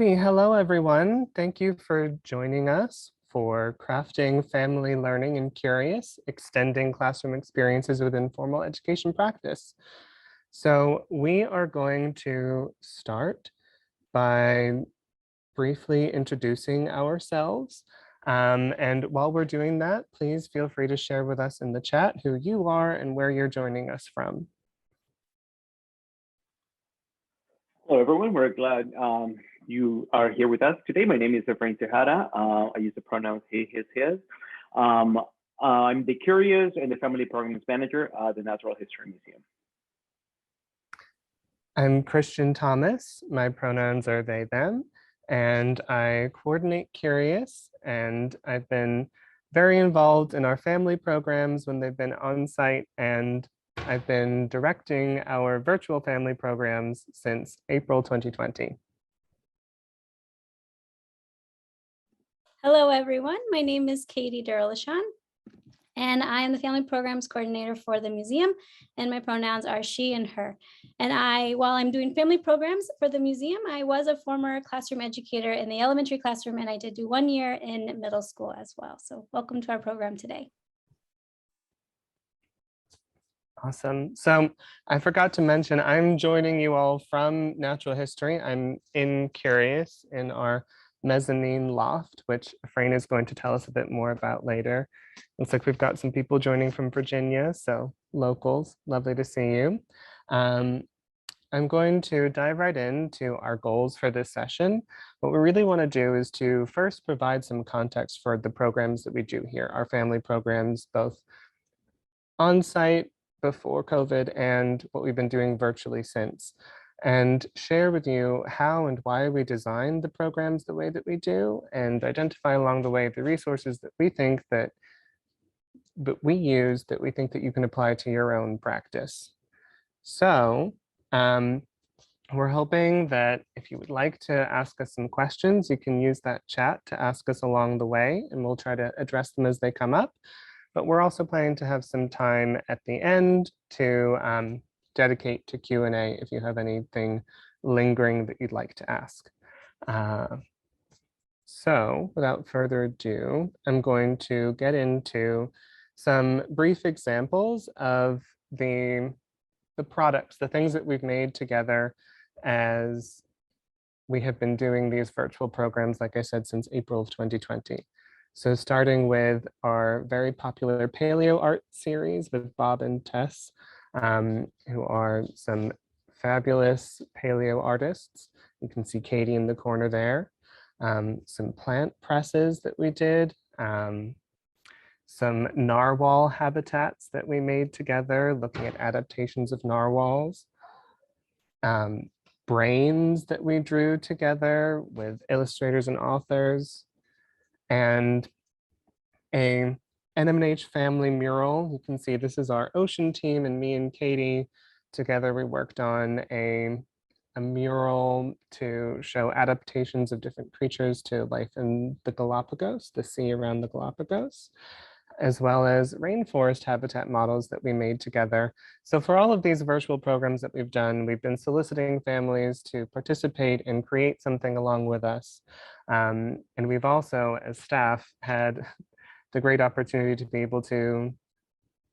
Hey, hello, everyone. Thank you for joining us for Crafting Family Learning and Curious, Extending Classroom Experiences with Informal Education Practice. So we are going to start by briefly introducing ourselves. And while we're doing that, please feel free to share with us in the chat who you are and where you're joining us from. Hello, everyone. We're glad you are here with us today. My name is Efrain Tejada. I use the pronouns he, his, his. I'm the Curious and the Family Programs Manager at the Natural History Museum. I'm Christian Thomas. My pronouns are they, them, and I coordinate Curious, and I've been very involved in our family programs when they've been on site, and I've been directing our virtual family programs since April 2020. Hello, everyone. My name is Katie Derlishan, and I am the Family Programs Coordinator for the museum, and my pronouns are she and her. And while I'm doing family programs for the museum, I was a former classroom educator in the elementary classroom, and I did do 1 year in middle school as well. So welcome to our program today. Awesome. So I forgot to mention, I'm joining you all from Natural History. I'm in Curious in our mezzanine loft, which Efrain is going to tell us a bit more about later. Looks like we've got some people joining from Virginia, so locals, lovely to see you. I'm going to dive right into our goals for this session. What we really want to do is to first provide some context for the programs that we do here, our family programs, both on-site before COVID and what we've been doing virtually since, and share with you how and why we designed the programs the way that we do, and identify along the way the resources that we think that we use that we think that you can apply to your own practice. So we're hoping that if you would like to ask us some questions, you can use that chat to ask us along the way, and we'll try to address them as they come up. But we're also planning to have some time at the end to dedicate to Q&A if you have anything lingering that you'd like to ask. So without further ado, I'm going to get into some brief examples of the products, the things that we've made together as we have been doing these virtual programs, like I said, since April of 2020. So starting with our very popular paleo art series with Bob and Tess, who are some fabulous paleo artists. You can see Katie in the corner there. Some plant presses that we did. Some narwhal habitats that we made together, looking at adaptations of narwhals. Brains that we drew together with illustrators and authors. And a NMNH family mural. You can see this is our ocean team, and me and Katie together, we worked on a mural to show adaptations of different creatures to life in the Galapagos, the sea around the Galapagos, as well as rainforest habitat models that we made together. So for all of these virtual programs that we've done, we've been soliciting families to participate and create something along with us. And we've also, as staff, had the great opportunity to be able to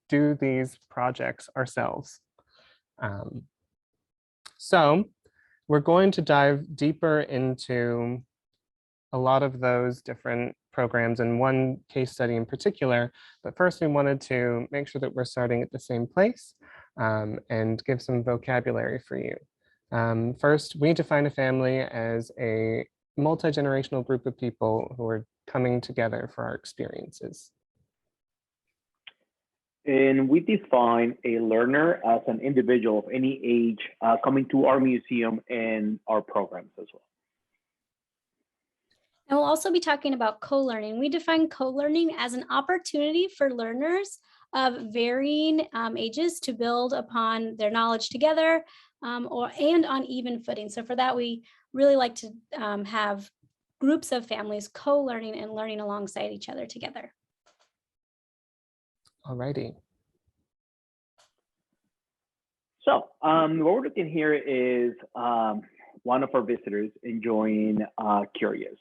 do these projects ourselves. So we're going to dive deeper into a lot of those different programs and one case study in particular. But first, we wanted to make sure that we're starting at the same place and give some vocabulary for you. First, we define a family as a multi-generational group of people who are coming together for our experiences. And we define a learner as an individual of any age coming to our museum and our programs as well. And we'll also be talking about co-learning. We define co-learning as an opportunity for learners of varying ages to build upon their knowledge together and on even footing. So for that, we really like to have groups of families co-learning and learning alongside each other together. Alrighty. So what we're looking here is one of our visitors enjoying Curious.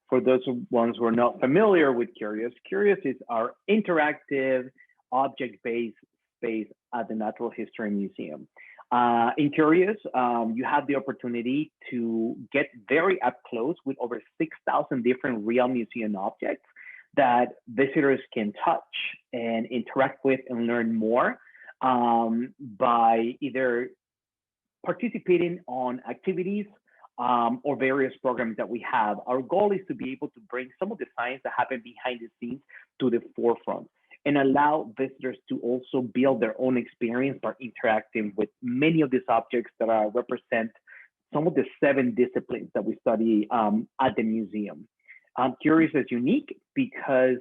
For those ones who are not familiar with Curious, Curious is our interactive object-based space at the Natural History Museum. In Curious, you have the opportunity to get very up close with over 6,000 different real museum objects that visitors can touch and interact with and learn more by either participating on activities or various programs that we have. Our goal is to be able to bring some of the science that happen behind the scenes to the forefront and allow visitors to also build their own experience by interacting with many of these objects that represent some of the 7 disciplines that we study at the museum. Curious is unique because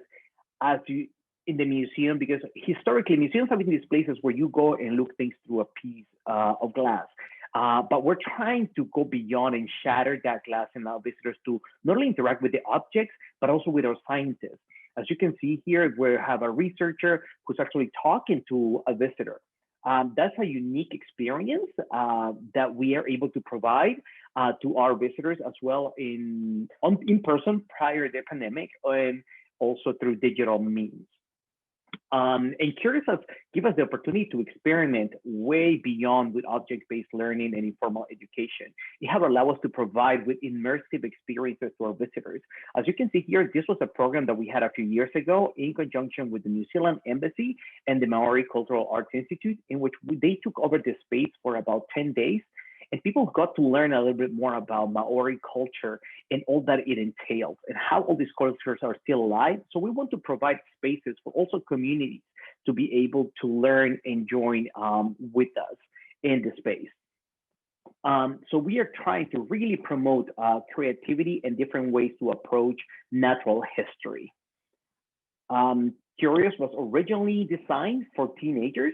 in the museum, because historically museums have been these places where you go and look things through a piece of glass. But we're trying to go beyond and shatter that glass and allow visitors to not only interact with the objects, but also with our scientists. As you can see here, we have a researcher who's actually talking to a visitor. That's a unique experience that we are able to provide to our visitors as well in person prior to the pandemic and also through digital means. And Curious has given us the opportunity to experiment way beyond with object-based learning and informal education. It has allowed us to provide with immersive experiences to our visitors. As you can see here, this was a program that we had a few years ago in conjunction with the New Zealand Embassy and the Maori Cultural Arts Institute, in which they took over the space for about 10 days. And people got to learn a little bit more about Maori culture and all that it entails and how all these cultures are still alive. So we want to provide spaces for also communities to be able to learn and join with us in the space. So we are trying to really promote creativity and different ways to approach natural history. Curious was originally designed for teenagers.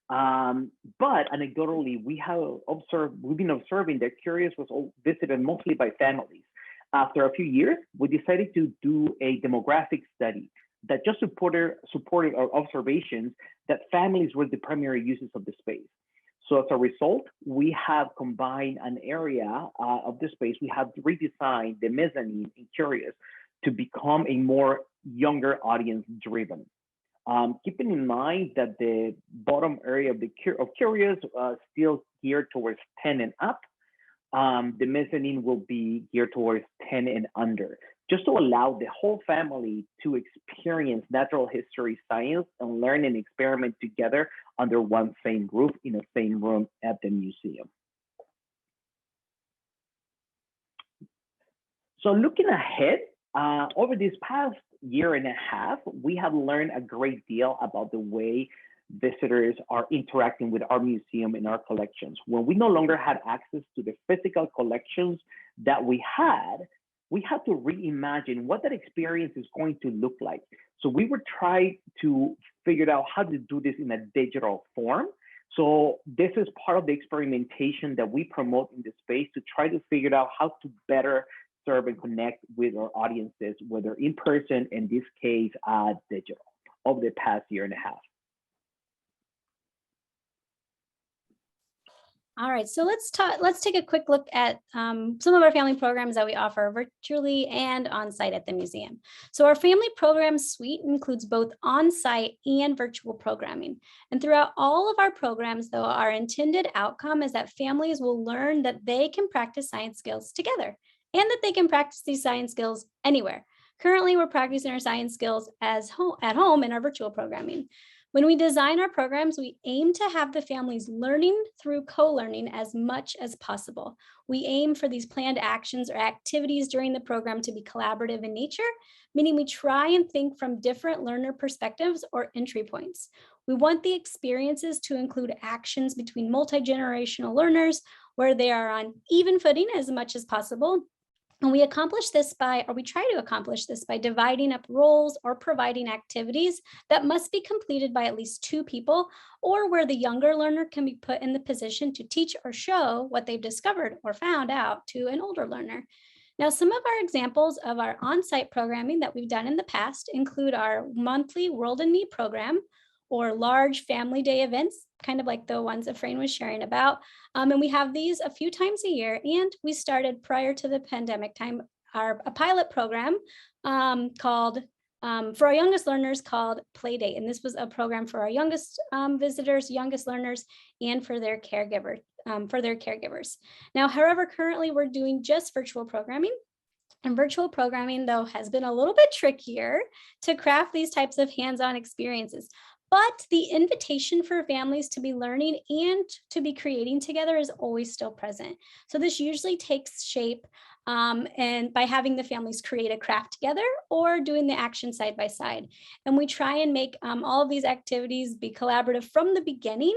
But anecdotally, we've been observing that Curious was visited mostly by families. After a few years, we decided to do a demographic study that just supported our observations that families were the primary users of the space. So as a result, we have combined an area of the space. We have redesigned the mezzanine in Curious to become a more younger audience driven. Keeping in mind that the bottom area of Curious still geared towards 10 and up, the mezzanine will be geared towards 10 and under, just to allow the whole family to experience natural history science and learn and experiment together under one same roof in the same room at the museum. So looking ahead, over this past year and a half, we have learned a great deal about the way visitors are interacting with our museum and our collections. When we no longer had access to the physical collections that we had to reimagine what that experience is going to look like. So we were trying to figure out how to do this in a digital form. So this is part of the experimentation that we promote in the space to try to figure out how to better serve and connect with our audiences, whether in person, in this case, digital, over the past year and a half. All right, so let's take a quick look at some of our family programs that we offer virtually and on-site at the museum. So our family program suite includes both on-site and virtual programming. And throughout all of our programs, though, our intended outcome is that families will learn that they can practice science skills together and that they can practice these science skills anywhere. Currently, we're practicing our science skills at home in our virtual programming. When we design our programs, we aim to have the families learning through co-learning as much as possible. We aim for these planned actions or activities during the program to be collaborative in nature, meaning we try and think from different learner perspectives or entry points. We want the experiences to include actions between multi-generational learners where they are on even footing as much as possible. And we try to accomplish this by dividing up roles or providing activities that must be completed by at least 2 people, or where the younger learner can be put in the position to teach or show what they've discovered or found out to an older learner. Now, some of our examples of our on-site programming that we've done in the past include our monthly World in Me program, or large family day events, kind of like the ones Efrain was sharing about. And we have these a few times a year. And we started prior to the pandemic time, a pilot program called for our youngest learners called Playdate. And this was a program for our youngest visitors, youngest learners, and for their caregivers. Now, however, currently we're doing just virtual programming. And virtual programming, though, has been a little bit trickier to craft these types of hands-on experiences. But the invitation for families to be learning and to be creating together is always still present. So this usually takes shape and by having the families create a craft together or doing the action side by side. And we try and make all of these activities be collaborative from the beginning.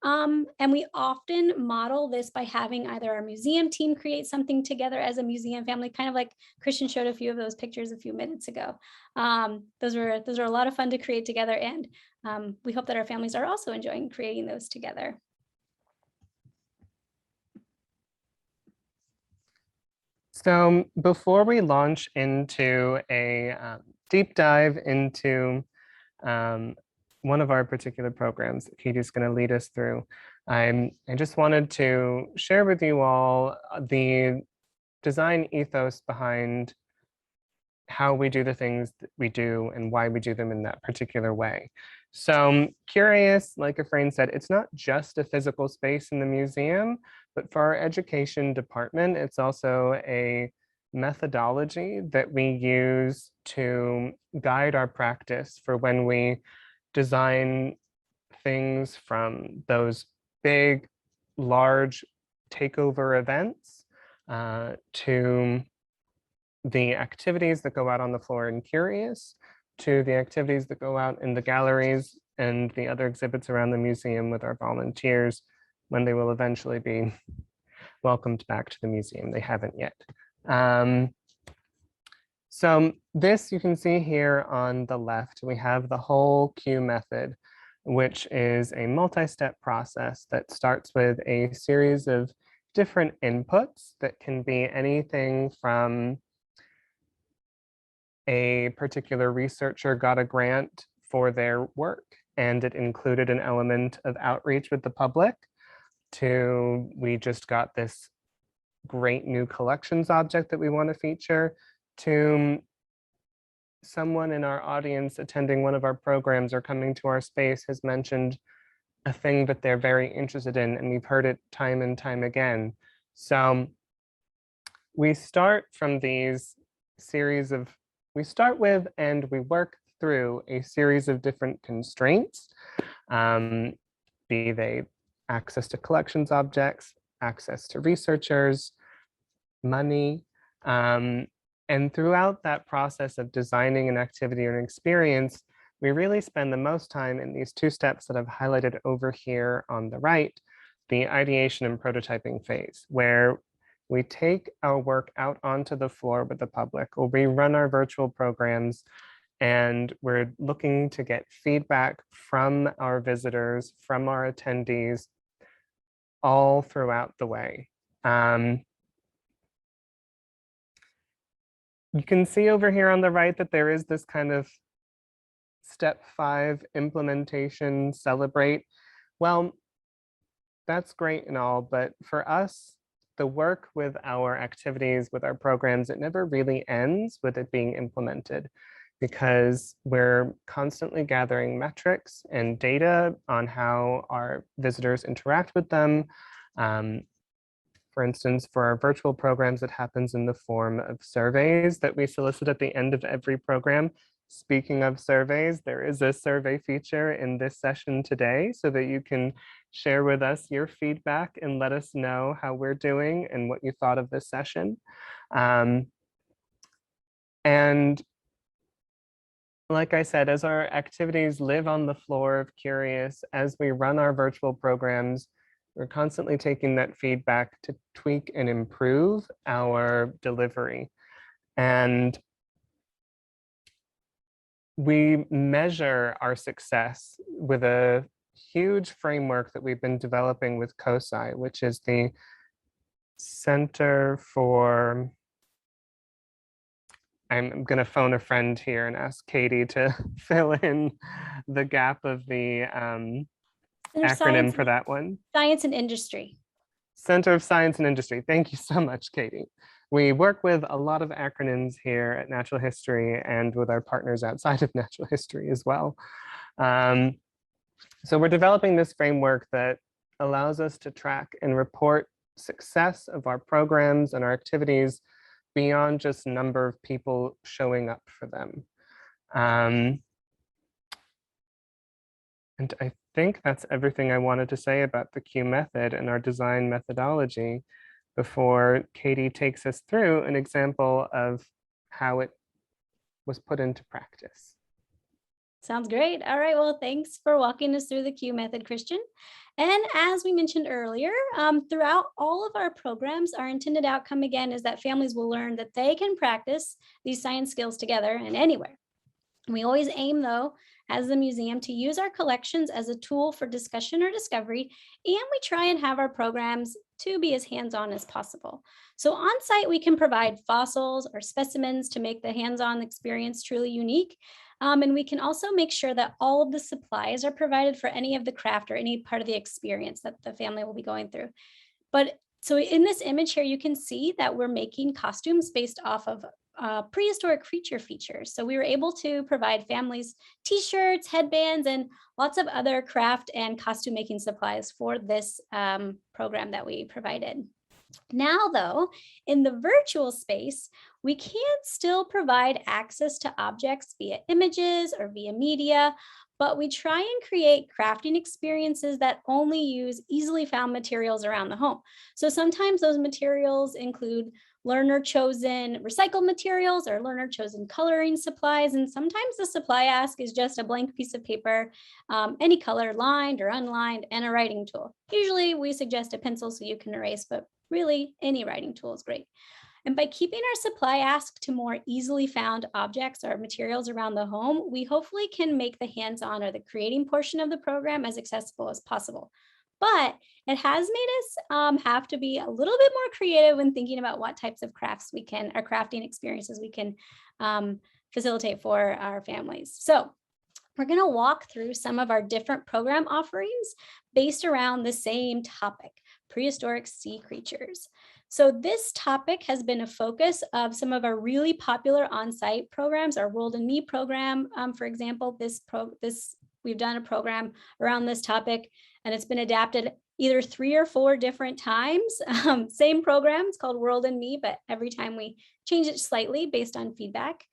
And we often model this by having either our museum team create something together as a museum family, kind of like Christian showed a few of those pictures a few minutes ago. Those are a lot of fun to create together, and we hope that our families are also enjoying creating those together. So before we launch into a deep dive into one of our particular programs that Katie's going to lead us through, I just wanted to share with you all the design ethos behind how we do the things that we do and why we do them in that particular way. So Curious, like Efrain said, it's not just a physical space in the museum, but for our education department, it's also a methodology that we use to guide our practice for when we design things from those big, large takeover events to the activities that go out on the floor in Curious, to the activities that go out in the galleries and the other exhibits around the museum with our volunteers when they will eventually be welcomed back to the museum. They haven't yet. So this you can see here on the left, we have the whole Q method, which is a multi-step process that starts with a series of different inputs that can be anything from a particular researcher got a grant for their work and it included an element of outreach with the public, to we just got this great new collections object that we want to feature, to someone in our audience attending one of our programs or coming to our space has mentioned a thing that they're very interested in, and we've heard it time and time again. So we start from these series of, we start with and we work through a series of different constraints, be they access to collections objects, access to researchers, money, and throughout that process of designing an activity or an experience, we really spend the most time in these two steps that I've highlighted over here on the right, the ideation and prototyping phase, where we take our work out onto the floor with the public, or we run our virtual programs, and we're looking to get feedback from our visitors, from our attendees, all throughout the way. You can see over here on the right that there is this kind of step 5 implementation, celebrate. Well, that's great and all, but for us, the work with our activities, with our programs, it never really ends with it being implemented, because we're constantly gathering metrics and data on how our visitors interact with them. For instance, for our virtual programs, it happens in the form of surveys that we solicit at the end of every program. Speaking of surveys, there is a survey feature in this session today so that you can share with us your feedback and let us know how we're doing and what you thought of this session. And like I said, as our activities live on the floor of Curious, as we run our virtual programs, we're constantly taking that feedback to tweak and improve our delivery. And we measure our success with a huge framework that we've been developing with COSI, which is the Center for I'm going to phone a friend here and ask Katie to fill in the gap of the Center acronym for that one. Science and Industry. Center of Science and Industry. Thank you so much, Katie. We work with a lot of acronyms here at Natural History and with our partners outside of Natural History as well. So we're developing this framework that allows us to track and report success of our programs and our activities beyond just number of people showing up for them. And I think that's everything I wanted to say about the Q method and our design methodology before Katie takes us through an example of how it was put into practice. Sounds great. All right, well, thanks for walking us through the Q method, Christian. And as we mentioned earlier, throughout all of our programs, our intended outcome again is that families will learn that they can practice these science skills together and anywhere. We always aim, though, as the museum to use our collections as a tool for discussion or discovery, and we try and have our programs to be as hands-on as possible. So on site, we can provide fossils or specimens to make the hands-on experience truly unique. And we can also make sure that all of the supplies are provided for any of the craft or any part of the experience that the family will be going through. But so in this image here, you can see that we're making costumes based off of prehistoric creature features. So we were able to provide families t-shirts, headbands, and lots of other craft and costume making supplies for this program that we provided. Now, though, in the virtual space, we can still provide access to objects via images or via media, but we try and create crafting experiences that only use easily found materials around the home. So sometimes those materials include learner-chosen recycled materials or learner-chosen coloring supplies, and sometimes the supply ask is just a blank piece of paper, any color, lined or unlined, and a writing tool. Usually we suggest a pencil so you can erase, but really any writing tool is great. And by keeping our supply ask to more easily found objects or materials around the home, we hopefully can make the hands-on or the creating portion of the program as accessible as possible. But it has made us have to be a little bit more creative when thinking about what types of crafts we can, or crafting experiences we can facilitate for our families. So we're going to walk through some of our different program offerings based around the same topic, prehistoric sea creatures. So this topic has been a focus of some of our really popular on-site programs. Our World and Me program, for example, we've done a program around this topic, and it's been adapted either 3 or 4 different times. Same program, it's called World and Me, but every time we change it slightly based on feedback.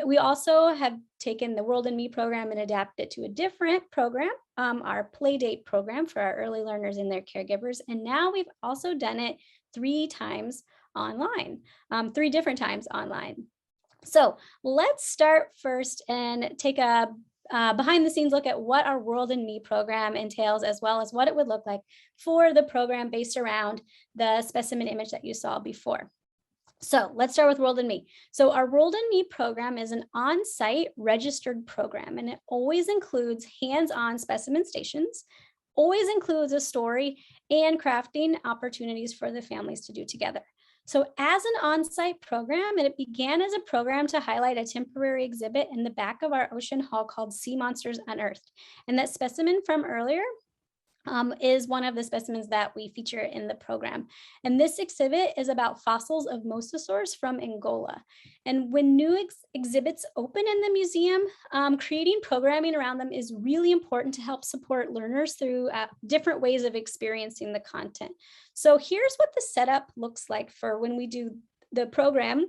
We also have taken the World and Me program and adapted it to a different program, our Playdate program for our early learners and their caregivers. And now we've also done it 3 times online, 3 different times online. So let's start first and take a behind the scenes look at what our World and Me program entails, as well as what it would look like for the program based around the specimen image that you saw before. So let's start with World and Me. So our World and Me program is an on-site registered program, and it always includes hands-on specimen stations, always includes a story and crafting opportunities for the families to do together. So as an on-site program, it began as a program to highlight a temporary exhibit in the back of our ocean hall called Sea Monsters Unearthed. And that specimen from earlier is one of the specimens that we feature in the program. And this exhibit is about fossils of mosasaurs from Angola. And when new exhibits open in the museum, creating programming around them is really important to help support learners through different ways of experiencing the content. So here's what the setup looks like for when we do the program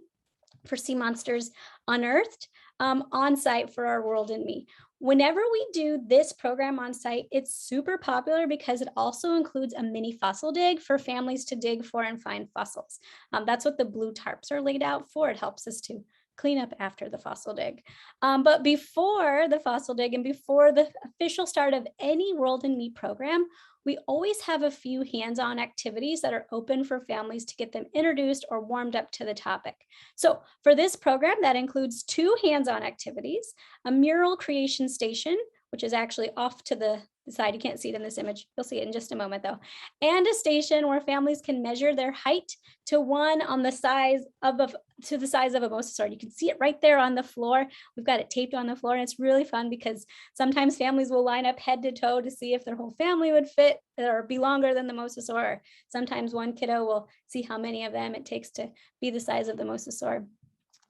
for Sea Monsters Unearthed on site for our World and Me. Whenever we do this program on site, it's super popular because it also includes a mini fossil dig for families to dig for and find fossils. That's what the blue tarps are laid out for. It helps us to clean up after the fossil dig. But before the fossil dig and before the official start of any World and Me program, we always have a few hands-on activities that are open for families to get them introduced or warmed up to the topic. So for this program, that includes 2 hands-on activities, a mural creation station, which is actually off to the side. You can't see it in this image. You'll see it in just a moment though. And a station where families can measure their height to one on the size of to the size of a mosasaur. You can see it right there on the floor. We've got it taped on the floor, and it's really fun because sometimes families will line up head to toe to see if their whole family would fit or be longer than the mosasaur. Sometimes one kiddo will see how many of them it takes to be the size of the mosasaur.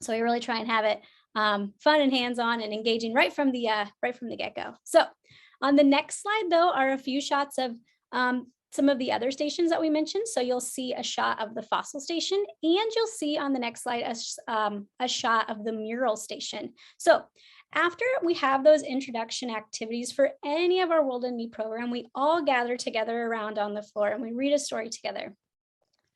So we really try and have it fun and hands-on and engaging right from the get-go. So on the next slide, though, are a few shots of some of the other stations that we mentioned. So you'll see a shot of the fossil station, and you'll see on the next slide a shot of the mural station. So after we have those introduction activities for any of our World in Me program, we all gather together around on the floor and we read a story together.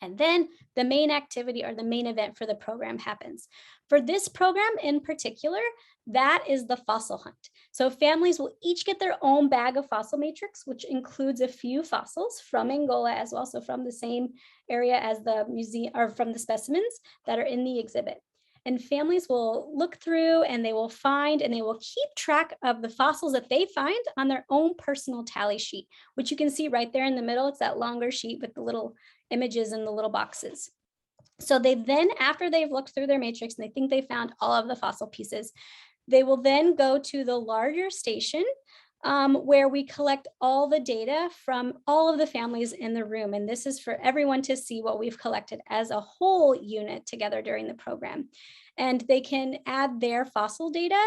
And then the main activity or the main event for the program happens. For this program in particular, that is the fossil hunt. So families will each get their own bag of fossil matrix, which includes a few fossils from Angola as well, so from the same area as the museum or from the specimens that are in the exhibit. And families will look through and they will find and they will keep track of the fossils that they find on their own personal tally sheet, which you can see right there in the middle. It's that longer sheet with the little images in the little boxes. So they then, after they've looked through their matrix and they think they found all of the fossil pieces, they will then go to the larger station where we collect all the data from all of the families in the room. And this is for everyone to see what we've collected as a whole unit together during the program. And they can add their fossil data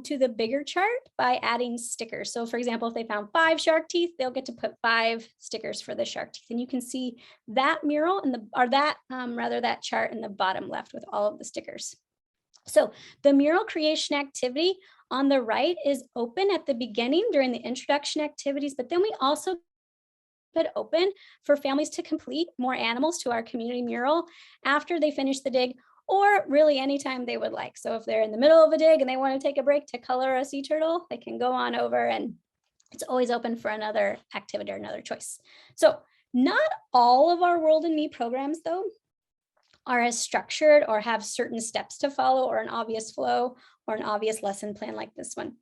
to the bigger chart by adding stickers. So for example, if they found 5 shark teeth, they'll get to put 5 stickers for the shark teeth. And you can see that mural that chart in the bottom left with all of the stickers. So the mural creation activity on the right is open at the beginning during the introduction activities, but then we also put open for families to complete more animals to our community mural after they finish the dig, or really anytime they would like. So if they're in the middle of a dig and they want to take a break to color a sea turtle, they can go on over, and it's always open for another activity or another choice. So not all of our World in Me programs, though, are as structured or have certain steps to follow or an obvious flow or an obvious lesson plan like this one.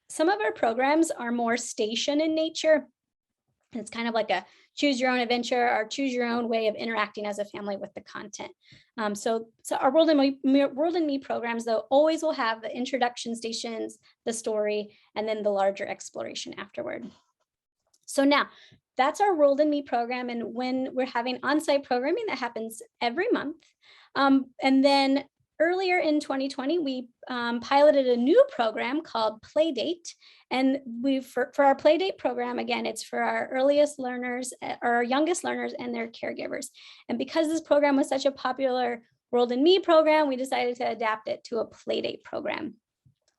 Some of our programs are more station in nature. And it's kind of like a choose your own adventure or choose your own way of interacting as a family with the content. So our World in Me programs, though, always will have the introduction stations, the story, and then the larger exploration afterward. So now, that's our World in Me program, and when we're having on-site programming that happens every month. And then earlier in 2020, we piloted a new program called Playdate. And for our Playdate program, again, it's for our earliest learners or our youngest learners and their caregivers. And because this program was such a popular World in Me program, we decided to adapt it to a Playdate program.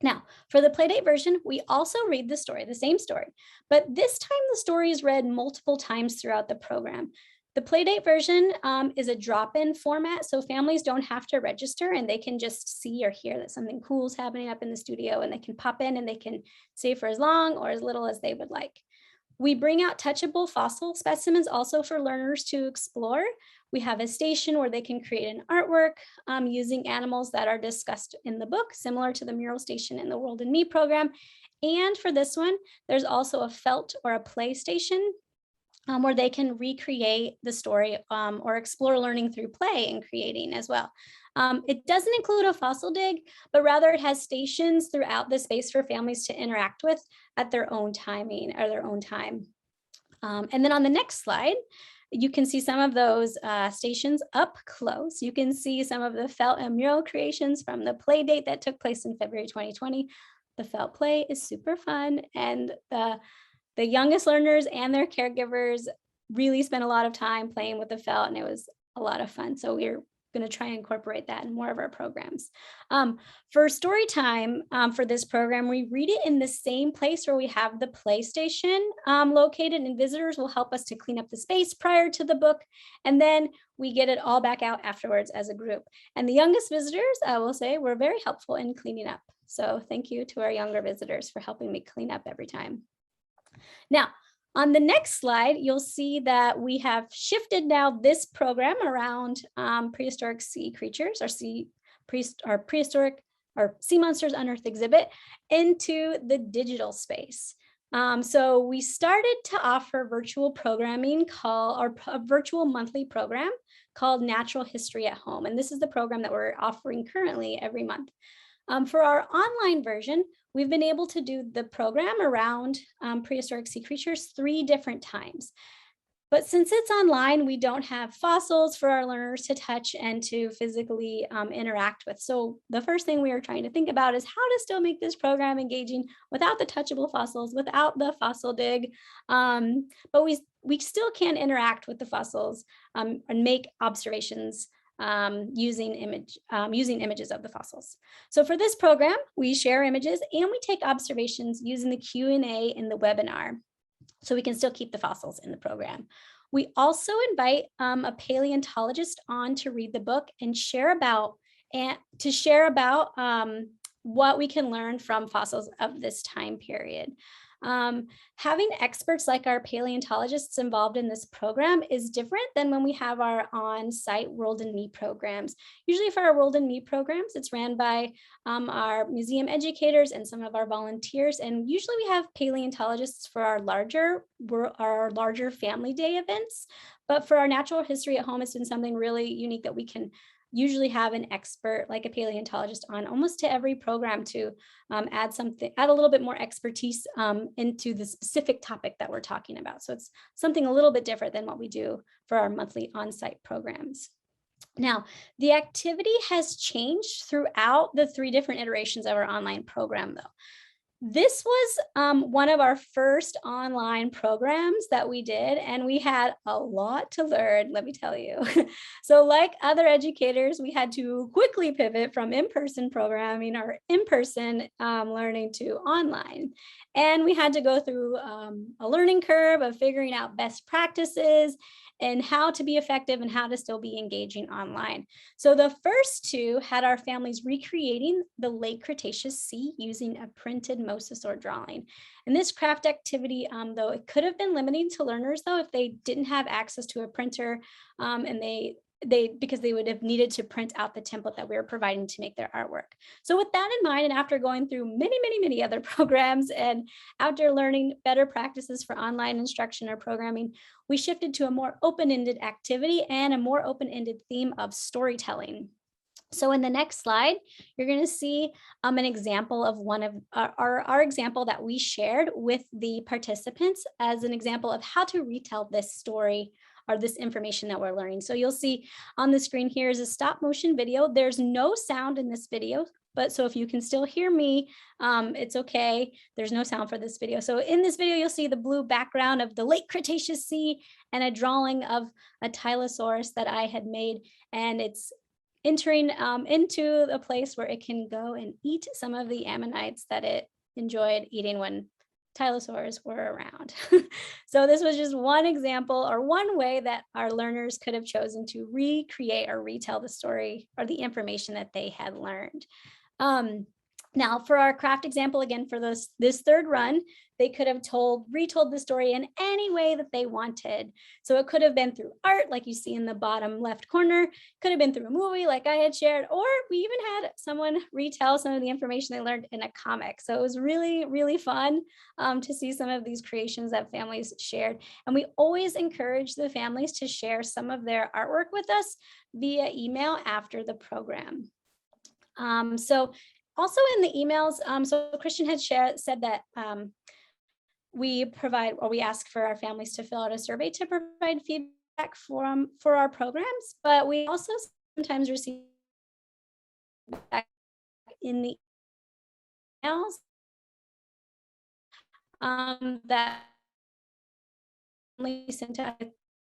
Now, for the Playdate version, we also read the story, the same story, but this time the story is read multiple times throughout the program. The Playdate version is a drop-in format, so families don't have to register and they can just see or hear that something cool is happening up in the studio, and they can pop in and they can stay for as long or as little as they would like. We bring out touchable fossil specimens also for learners to explore. We have a station where they can create an artwork using animals that are discussed in the book, similar to the mural station in the World in Me program. And for this one, there's also a felt or a play station where they can recreate the story or explore learning through play and creating as well. It doesn't include a fossil dig, but rather it has stations throughout the space for families to interact with at their own timing or their own time. And then on the next slide, you can see some of those stations up close. You can see some of the felt and mural creations from the play date that took place in February 2020. The felt play is super fun, and the youngest learners and their caregivers really spent a lot of time playing with the felt, and it was a lot of fun. So we're going to try and incorporate that in more of our programs. For story time for this program, we read it in the same place where we have the play station located, and visitors will help us to clean up the space prior to the book. And then we get it all back out afterwards as a group. And the youngest visitors, I will say, were very helpful in cleaning up. So thank you to our younger visitors for helping me clean up every time. Now, on the next slide, you'll see that we have shifted now this program around prehistoric sea creatures or prehistoric or sea monsters unearthed exhibit into the digital space. So we started to offer virtual programming a virtual monthly program called Natural History at Home. And this is the program that we're offering currently every month. For our online version, we've been able to do the program around prehistoric sea creatures 3 different times. But since it's online, we don't have fossils for our learners to touch and to physically interact with. So the first thing we are trying to think about is how to still make this program engaging without the touchable fossils, without the fossil dig. But we still can interact with the fossils and make observations using images of the fossils. So for this program, we share images and we take observations using the Q&A in the webinar. So we can still keep the fossils in the program. We also invite a paleontologist on to read the book and share about what we can learn from fossils of this time period. Having experts like our paleontologists involved in this program is different than when we have our on-site World in Me programs. Usually for our World in Me programs, it's ran by our museum educators and some of our volunteers. And usually we have paleontologists for our larger family day events. But for our Natural History at Home, it's been something really unique that we can usually have an expert like a paleontologist on almost to every program to add a little bit more expertise into the specific topic that we're talking about. So it's something a little bit different than what we do for our monthly on-site programs. Now, the activity has changed throughout the 3 different iterations of our online program, though. This was one of our first online programs that we did, and we had a lot to learn, let me tell you. So like other educators, we had to quickly pivot from in-person programming or in-person learning to online. And we had to go through a learning curve of figuring out best practices and how to be effective and how to still be engaging online. So the first 2 had our families recreating the late Cretaceous sea using a printed mosasaur drawing. And this craft activity, though it could have been limiting to learners though, if they didn't have access to a printer and because they would have needed to print out the template that we were providing to make their artwork. So with that in mind, and after going through many other programs and after learning better practices for online instruction or programming, we shifted to a more open-ended activity and a more open-ended theme of storytelling. So in the next slide, you're going to see an example of one of our example that we shared with the participants as an example of how to retell this story or this information that we're learning. So you'll see on the screen here is a stop motion video. There's no sound in this video, but so if you can still hear me, it's okay. There's no sound for this video. So in this video, you'll see the blue background of the late Cretaceous sea and a drawing of a Tylosaurus that I had made. And it's entering into a place where it can go and eat some of the ammonites that it enjoyed eating when Tylosaurs were around. So this was just one example or one way that our learners could have chosen to recreate or retell the story or the information that they had learned. Now for our craft example, again, for this 3rd run, they could have retold the story in any way that they wanted. So it could have been through art, like you see in the bottom left corner, could have been through a movie like I had shared, or we even had someone retell some of the information they learned in a comic. So it was really fun to see some of these creations that families shared. And we always encourage the families to share some of their artwork with us via email after the program. So also in the emails, so Christian had said that we ask for our families to fill out a survey to provide feedback for our programs, but we also sometimes receive feedback in the emails that sent to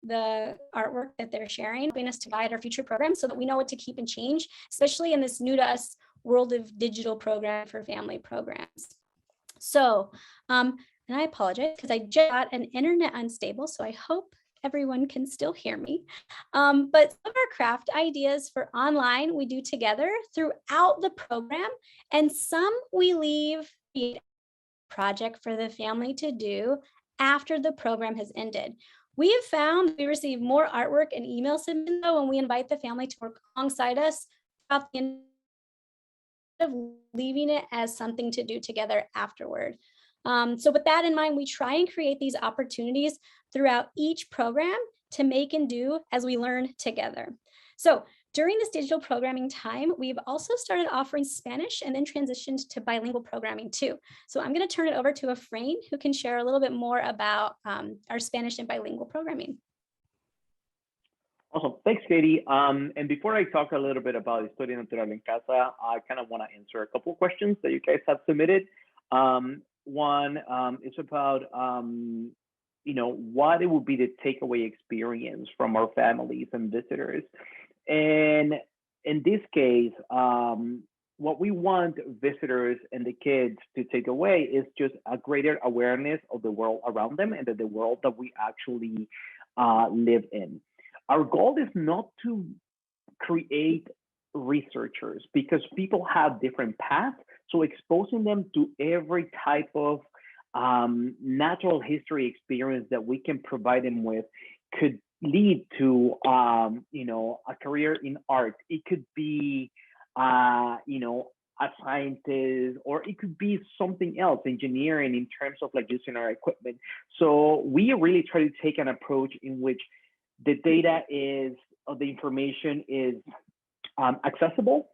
the artwork that they're sharing, helping us to guide our future programs so that we know what to keep and change, especially in this new to us world of digital program for family programs. So, and I apologize because I just got an internet unstable, so I hope everyone can still hear me. But some of our craft ideas for online we do together throughout the program, and some we leave a project for the family to do after the program has ended. We have found we receive more artwork and email submissions when we invite the family to work alongside us throughout the of leaving it as something to do together afterward. So with that in mind, we try and create these opportunities throughout each program to make and do as we learn together. So during this digital programming time, we've also started offering Spanish and then transitioned to bilingual programming too. So I'm going to turn it over to Efrain, who can share a little bit more about our Spanish and bilingual programming. Awesome. Thanks, Katie. And before I talk a little bit about Historia Natural en Casa, I kind of want to answer a couple of questions that you guys have submitted. One is about, what it would be the takeaway experience from our families and visitors. And in this case, what we want visitors and the kids to take away is just a greater awareness of the world around them and of the world that we actually live in. Our goal is not to create researchers because people have different paths. So exposing them to every type of natural history experience that we can provide them with could lead to, a career in art. It could be, a scientist, or it could be something else, engineering in terms of like using our equipment. So we really try to take an approach in which the data the information is accessible,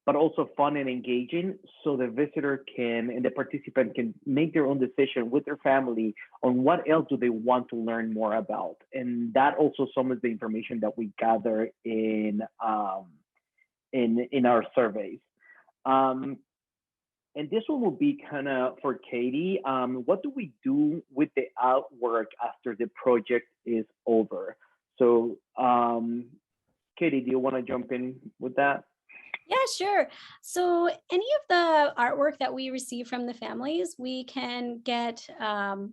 but also fun and engaging, so the visitor and the participant can make their own decision with their family on what else do they want to learn more about. And that also some of the information that we gather in our surveys. And this one will be kind of for Katie. What do we do with the artwork after the project is over? So, Katie, do you want to jump in with that? Yeah, sure. So any of the artwork that we receive from the families, we can get,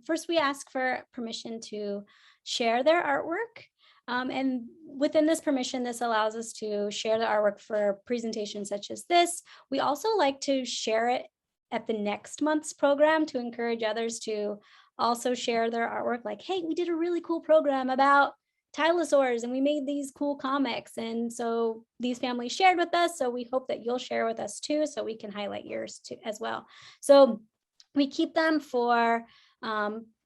first we ask for permission to share their artwork. And within this permission, this allows us to share the artwork for presentations such as this. We also like to share it at the next month's program to encourage others to also share their artwork, like, hey, we did a really cool program about Tylosaurs and we made these cool comics. And so these families shared with us. So we hope that you'll share with us too, so we can highlight yours too as well. So we keep them for,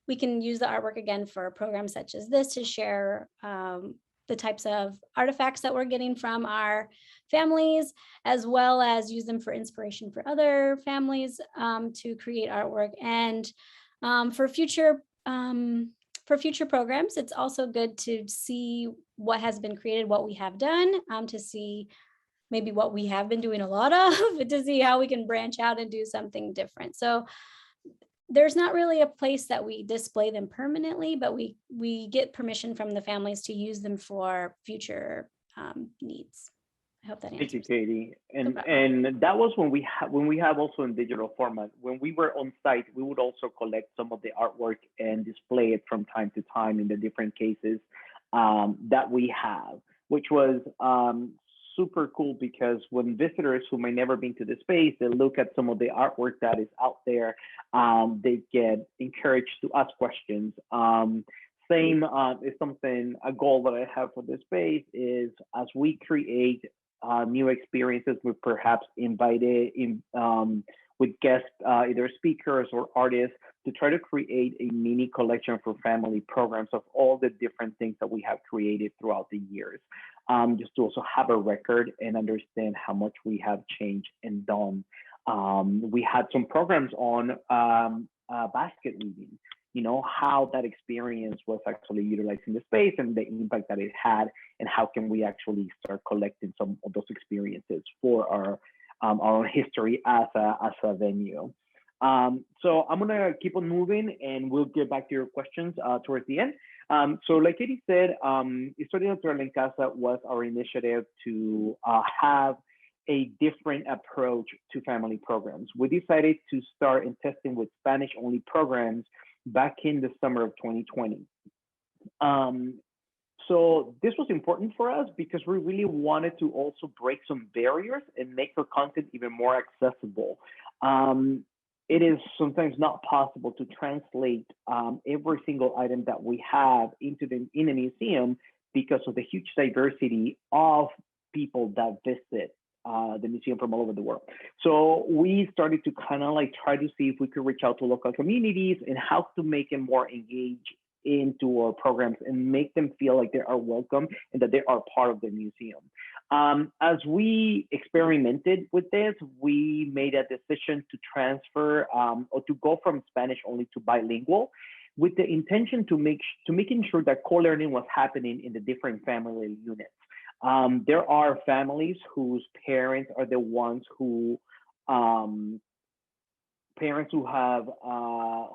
we can use the artwork again for programs such as this to share the types of artifacts that we're getting from our families, as well as use them for inspiration for other families to create artwork. And for future programs, it's also good to see what has been created, what we have done, to see maybe what we have been doing a lot of, to see how we can branch out and do something different. So there's not really a place that we display them permanently, but we get permission from the families to use them for future needs. I hope that answers. Thank you, Katie. And that was when we have also in digital format. When we were on site, we would also collect some of the artwork and display it from time to time in the different cases that we have, which was super cool, because when visitors who may never been to the space, they look at some of the artwork that is out there, they get encouraged to ask questions. Same is a goal that I have for this space is, as we create new experiences, we perhaps invited in with guest either speakers or artists to try to create a mini collection for family programs of all the different things that we have created throughout the years, just to also have a record and understand how much we have changed and done. We had some programs on basket weaving, how that experience was actually utilizing the space and the impact that it had, and how can we actually start collecting some of those experiences for our own history as a venue. So I'm gonna keep on moving, and we'll get back to your questions towards the end. So like Katie said, Historia Natural en Casa was our initiative to have a different approach to family programs. We decided to start in testing with Spanish-only programs back in the summer of 2020. So this was important for us because we really wanted to also break some barriers and make our content even more accessible. It is sometimes not possible to translate every single item that we have in a museum because of the huge diversity of people that visit the museum from all over the world. So we started to kind of like try to see if we could reach out to local communities and how to make them more engaged into our programs and make them feel like they are welcome and that they are part of the museum. As we experimented with this, we made a decision to transfer or to go from Spanish only to bilingual, with the intention to making sure that co-learning was happening in the different family units. There are families whose parents are the ones who parents who have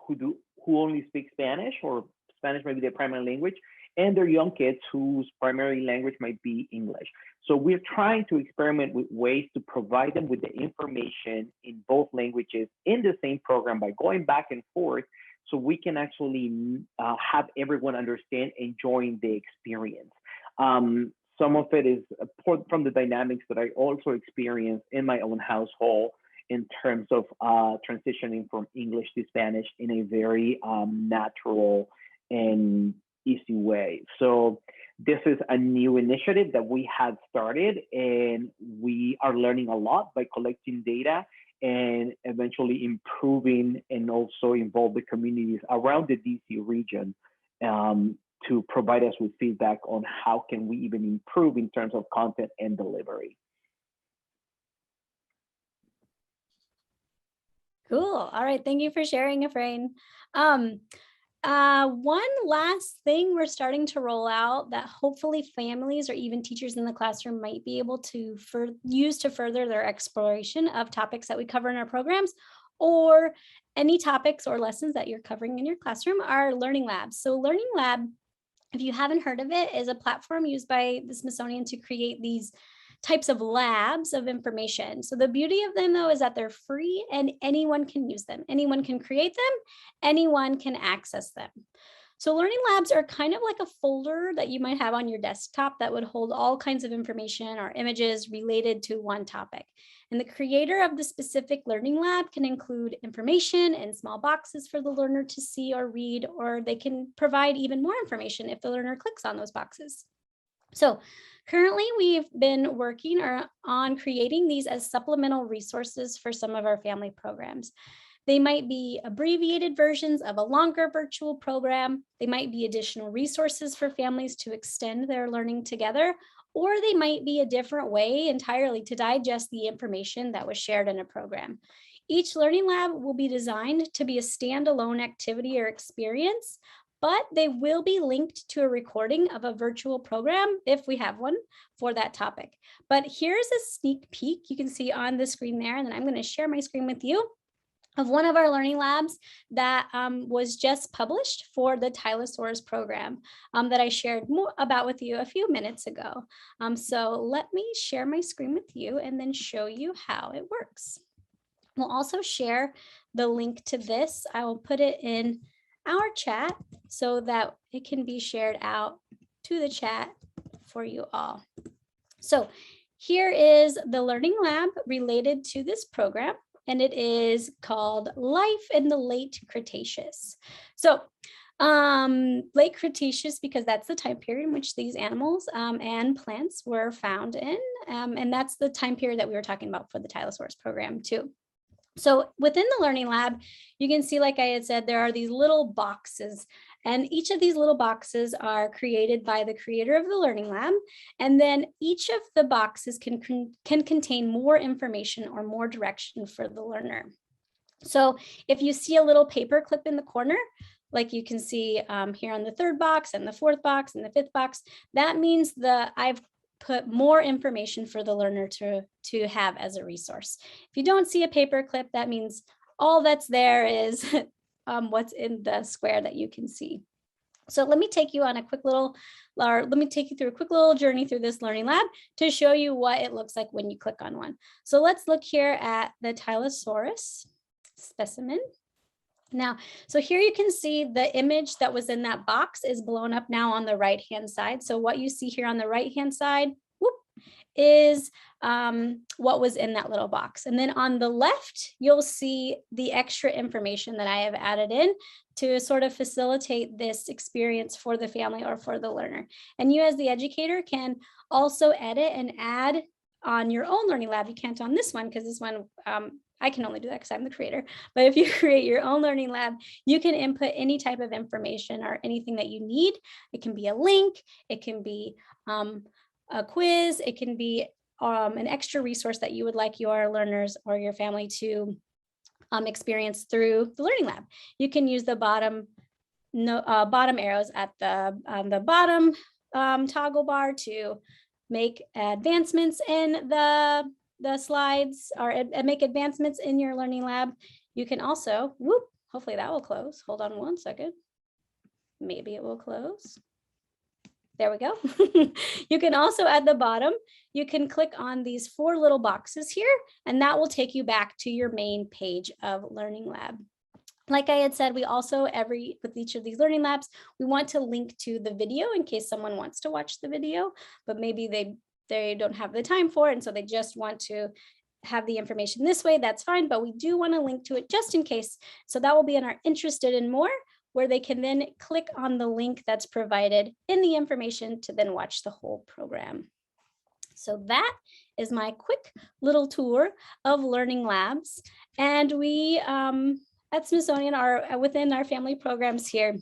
who only speak Spanish, or Spanish might be their primary language, and their young kids whose primary language might be English. So we're trying to experiment with ways to provide them with the information in both languages in the same program by going back and forth, so we can actually have everyone understand and join the experience. Some of it is from the dynamics that I also experience in my own household in terms of transitioning from English to Spanish in a very natural and easy way. So this is a new initiative that we have started, and we are learning a lot by collecting data and eventually improving and also involve the communities around the DC region to provide us with feedback on how can we even improve in terms of content and delivery. Cool. All right. Thank you for sharing, Efrain. One last thing we're starting to roll out that hopefully families or even teachers in the classroom might be able to use to further their exploration of topics that we cover in our programs, or any topics or lessons that you're covering in your classroom, are Learning Labs. So Learning Lab, if you haven't heard of it, is a platform used by the Smithsonian to create these types of labs of information. So the beauty of them, though, is that they're free and anyone can use them. Anyone can create them, anyone can access them. So Learning Labs are kind of like a folder that you might have on your desktop that would hold all kinds of information or images related to one topic. And the creator of the specific Learning Lab can include information in small boxes for the learner to see or read, or they can provide even more information if the learner clicks on those boxes. So currently, we've been working on creating these as supplemental resources for some of our family programs. They might be abbreviated versions of a longer virtual program. They might be additional resources for families to extend their learning together, or they might be a different way entirely to digest the information that was shared in a program. Each Learning Lab will be designed to be a standalone activity or experience, but they will be linked to a recording of a virtual program if we have one for that topic. But here's a sneak peek you can see on the screen there, and then I'm going to share my screen with you, of one of our Learning Labs that was just published for the Tylosaurus program that I shared more about with you a few minutes ago. So let me share my screen with you and then show you how it works. We'll also share the link to this. I will put it in our chat so that it can be shared out to the chat for you all. So here is the Learning Lab related to this program, and it is called Life in the Late Cretaceous. So late Cretaceous, because that's the time period in which these animals and plants were found in, and that's the time period that we were talking about for the Tylosaurus program too. So within the Learning Lab, you can see, like I had said, there are these little boxes, and each of these little boxes are created by the creator of the Learning Lab. And then each of the boxes can contain more information or more direction for the learner. So if you see a little paper clip in the corner, like you can see here on the third box and the fourth box and the fifth box, that means I've put more information for the learner to have as a resource. If you don't see a paper clip, that means all that's there is what's in the square that you can see. So let me take you on a quick little, or let me take you through a quick little journey through this Learning Lab to show you what it looks like when you click on one. So let's look here at the Tylosaurus specimen. Now, so here you can see the image that was in that box is blown up now on the right-hand side. So what you see here on the right-hand side, is what was in that little box. And then on the left, you'll see the extra information that I have added in to sort of facilitate this experience for the family or for the learner. And you as the educator can also edit and add on your own Learning Lab. You can't on this one because this one, I can only do that because I'm the creator. But if you create your own Learning Lab, you can input any type of information or anything that you need. It can be a link, it can be a quiz, it can be an extra resource that you would like your learners or your family to experience through the Learning Lab. You can use the bottom arrows at the bottom toggle bar to make advancements in the slides or make advancements in your Learning Lab. You can also, hopefully that will close. Hold on one second. Maybe it will close. There we go. You can also at the bottom, you can click on these 4 little boxes here, and that will take you back to your main page of Learning Lab. Like I had said, we also with each of these Learning Labs, we want to link to the video in case someone wants to watch the video, but maybe they don't have the time for it, and so they just want to have the information this way. That's fine, but we do want to link to it just in case. So that will be in our Interested in More, where they can then click on the link that's provided in the information to then watch the whole program. So that is my quick little tour of Learning Labs. And we at Smithsonian are within our family programs here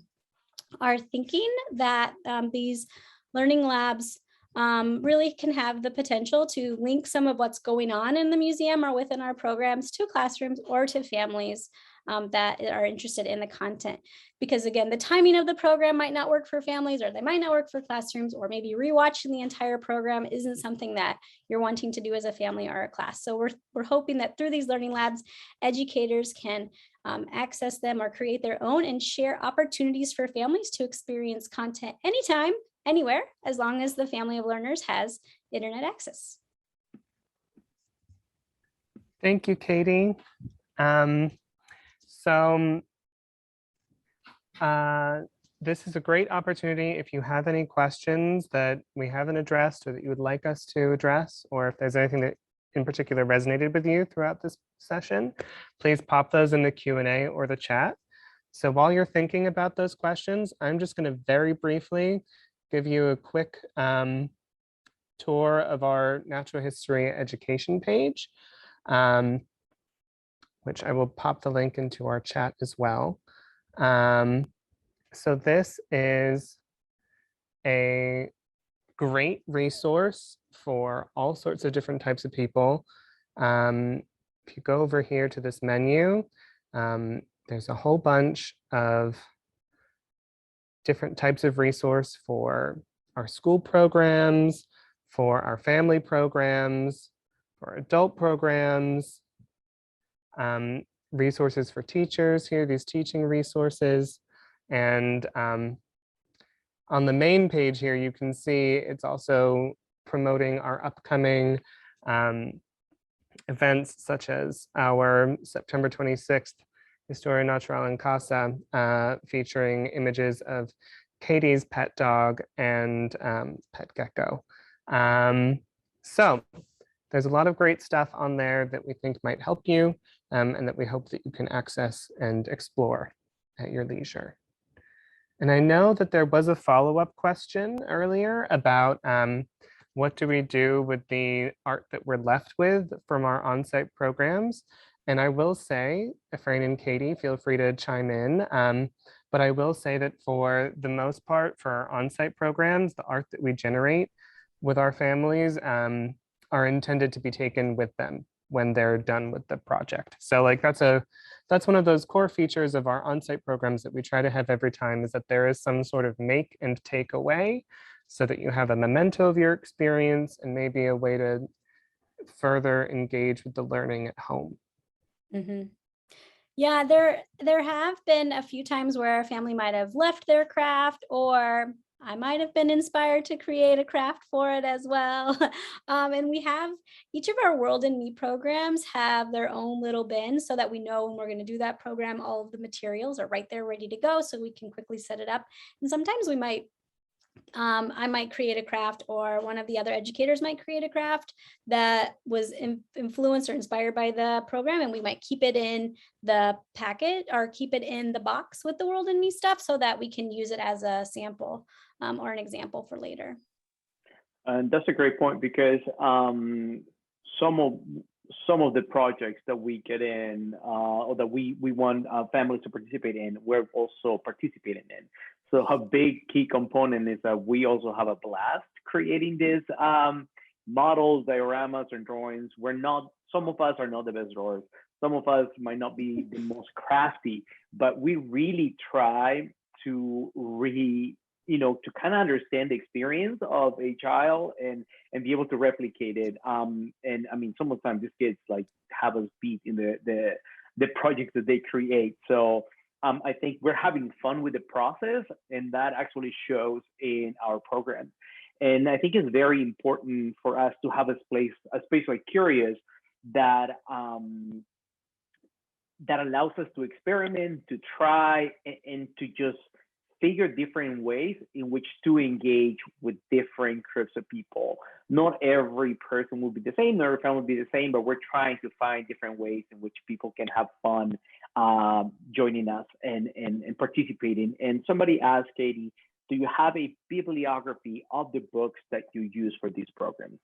are thinking that these Learning Labs really can have the potential to link some of what's going on in the museum or within our programs to classrooms or to families that are interested in the content. Because again, the timing of the program might not work for families, or they might not work for classrooms, or maybe rewatching the entire program isn't something that you're wanting to do as a family or a class. So we're hoping that through these Learning Labs, educators can access them or create their own and share opportunities for families to experience content anytime, anywhere, as long as the family of learners has internet access. Thank you, Katie. This is a great opportunity. If you have any questions that we haven't addressed or that you would like us to address, or if there's anything that in particular resonated with you throughout this session, please pop those in the Q&A or the chat. So while you're thinking about those questions, I'm just going to very briefly give you a quick tour of our natural history education page, which I will pop the link into our chat as well. So this is a great resource for all sorts of different types of people. If you go over here to this menu, there's a whole bunch of different types of resource for our school programs, for our family programs, for adult programs, resources for teachers here, these teaching resources. And on the main page here, you can see it's also promoting our upcoming events, such as our September 26th Historia Natural en Casa, featuring images of Katie's pet dog and pet gecko. So there's a lot of great stuff on there that we think might help you, and that we hope that you can access and explore at your leisure. And I know that there was a follow-up question earlier about what do we do with the art that we're left with from our on-site programs. And I will say, Efrain and Katie, feel free to chime in. But I will say that for the most part, for our on-site programs, the art that we generate with our families are intended to be taken with them when they're done with the project. So like that's one of those core features of our on-site programs that we try to have every time, is that there is some sort of make and take away, so that you have a memento of your experience and maybe a way to further engage with the learning at home. Mm-hmm. Yeah, there have been a few times where a family might have left their craft, or I might have been inspired to create a craft for it as well. And we have, each of our World in Me programs have their own little bin, so that we know when we're going to do that program, all of the materials are right there ready to go, so we can quickly set it up. And sometimes we might I might create a craft, or one of the other educators might create a craft that was influenced or inspired by the program, and we might keep it in the packet or keep it in the box with the World in Me stuff, so that we can use it as a sample or an example for later. And that's a great point because some of some of the projects that we get in or that we want families to participate in, we're also participating in. So a big key component is that we also have a blast creating these models, dioramas, and drawings. We're not, some of us are not the best drawers. Some of us might not be the most crafty, but we really try to to kind of understand the experience of a child and be able to replicate it. And I mean, sometimes these kids like have us beat in the projects that they create. So I think we're having fun with the process, and that actually shows in our program. And I think it's very important for us to have a space like Curious that that allows us to experiment, to try, and to just figure different ways in which to engage with different groups of people. Not every person will be the same, not every family will be the same, but we're trying to find different ways in which people can have fun joining us and participating. And somebody asked, Katie, do you have a bibliography of the books that you use for these programs?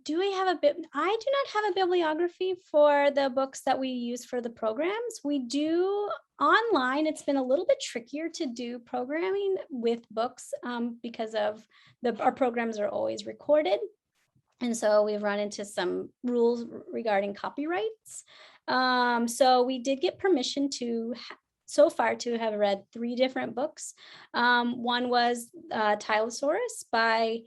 Do we have I do not have a bibliography for the books that we use for the programs. We do online. It's been a little bit trickier to do programming with books because of our programs are always recorded. And so we've run into some rules regarding copyrights. So we did get permission so far to have read 3 different books. One was Tylosaurus by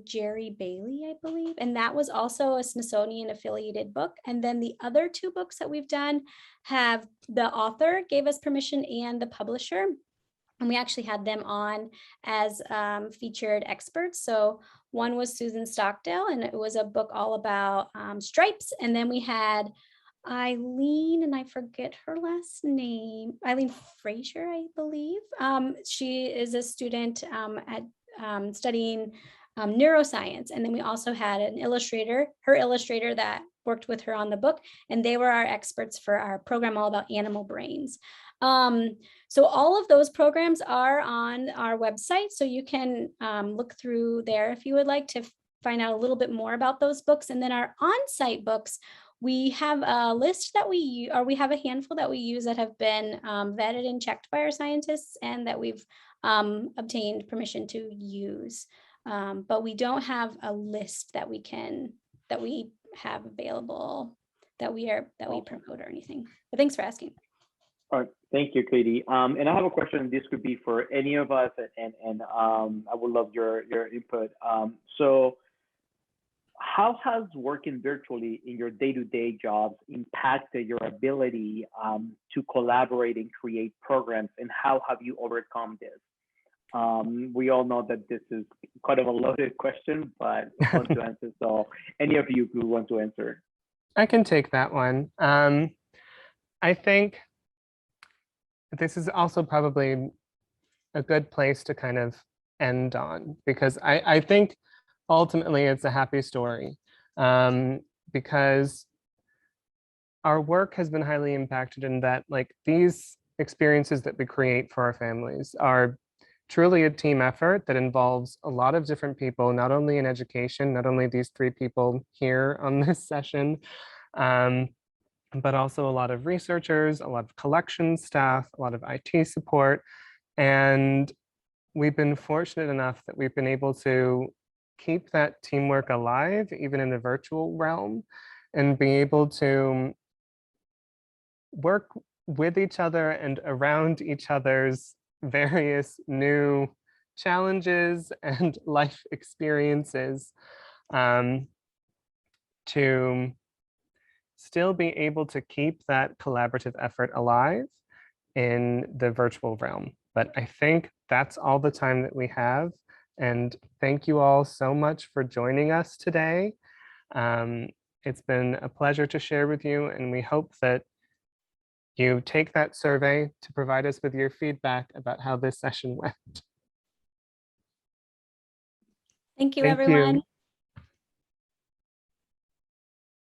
Jerry Bailey, I believe. And that was also a Smithsonian affiliated book. And then the other 2 books that we've done have the author gave us permission and the publisher. And we actually had them on as featured experts. So one was Susan Stockdale, and it was a book all about stripes. And then we had Eileen, and I forget her last name, Eileen Fraser, I believe. She is a student at studying neuroscience. And then we also had an illustrator, her illustrator that worked with her on the book, and they were our experts for our program all about animal brains. So all of those programs are on our website, so you can look through there if you would like to find out a little bit more about those books. And then our on-site books, we have a list that we have a handful that we use that have been vetted and checked by our scientists and that we've obtained permission to use. But we don't have a list that we have available that we promote or anything. But thanks for asking. All right, thank you, Katie. And I have a question. This could be for any of us, and I would love your input. So, how has working virtually in your day-to-day jobs impacted your ability to collaborate and create programs, and how have you overcome this? We all know that this is kind of a loaded question, but I want to answer. So, any of you who want to answer? I can take that one. I think this is also probably a good place to kind of end on, because I think ultimately it's a happy story, because our work has been highly impacted in that, like, these experiences that we create for our families are truly a team effort that involves a lot of different people, not only in education, not only these 3 people here on this session, but also a lot of researchers, a lot of collection staff, a lot of IT support. And we've been fortunate enough that we've been able to keep that teamwork alive, even in the virtual realm, and be able to work with each other and around each other's various new challenges and life experiences, to still be able to keep that collaborative effort alive in the virtual realm. But I think that's all the time that we have. And thank you all so much for joining us today. It's been a pleasure to share with you, and we hope that you take that survey to provide us with your feedback about how this session went. Thank you, everyone.